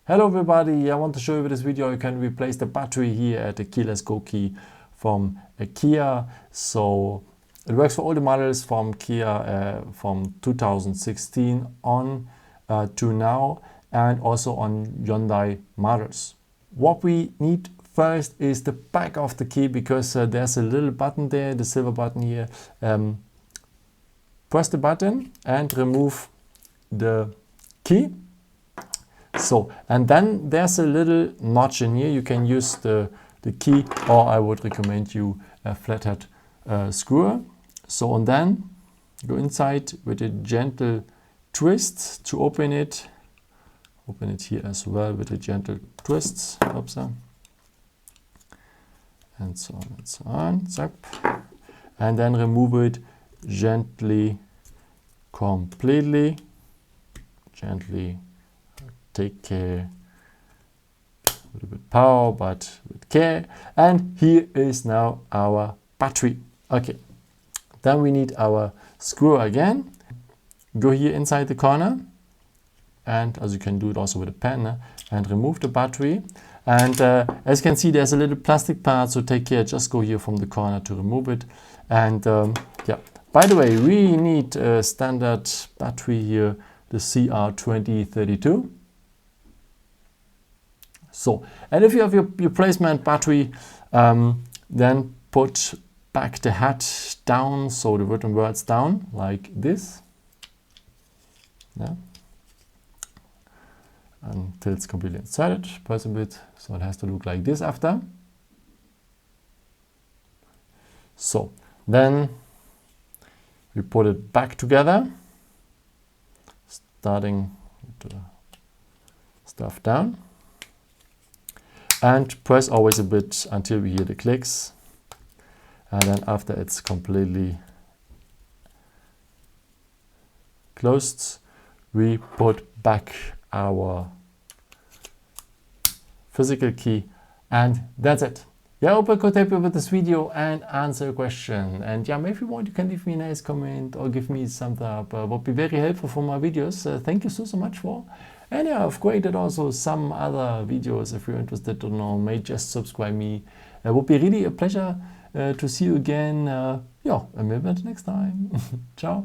Hello everybody, I want to show you with this video you can replace the battery here at the keyless go key from a Kia. So it works for all the models from Kia from 2016 on to now, and also on Hyundai models. What we need first is the back of the key, because there's a little button there, the silver button here. Press the button and remove the key. So, and then there's a little notch in here. You can use the key, or I would recommend you a flathead screwer. So, and then go inside with a gentle twist to open it. Open it here as well with a gentle twist. Oops, and so on and so on. Zap. And then remove it gently, completely, gently. Take care, a little bit power, but with care. And here is now our battery. Okay, then we need our screw again. Go here inside the corner, and as you can do it also with a pen, and remove the battery. And as you can see, there's a little plastic part, so take care, just go here from the corner to remove it. And yeah, by the way, we need a standard battery here, the CR2032. So, and if you have your replacement battery, then put back the head down, so the written words down, like this. Yeah. Until it's completely inserted. Press a bit, so it has to look like this after. So, then we put it back together, starting with the stuff down. And press always a bit until we hear the clicks. And then after it's completely closed, we put back our physical key, and that's it. Yeah, I hope I could help you with this video and answer a question. And yeah, maybe you want, you can leave me a nice comment or give me some thumbs up. Would be very helpful for my videos. Thank you so much for. And yeah, I've created also some other videos. If you're interested to know, may just subscribe me. It would be really a pleasure to see you again. Yeah, and maybe until next time. Ciao.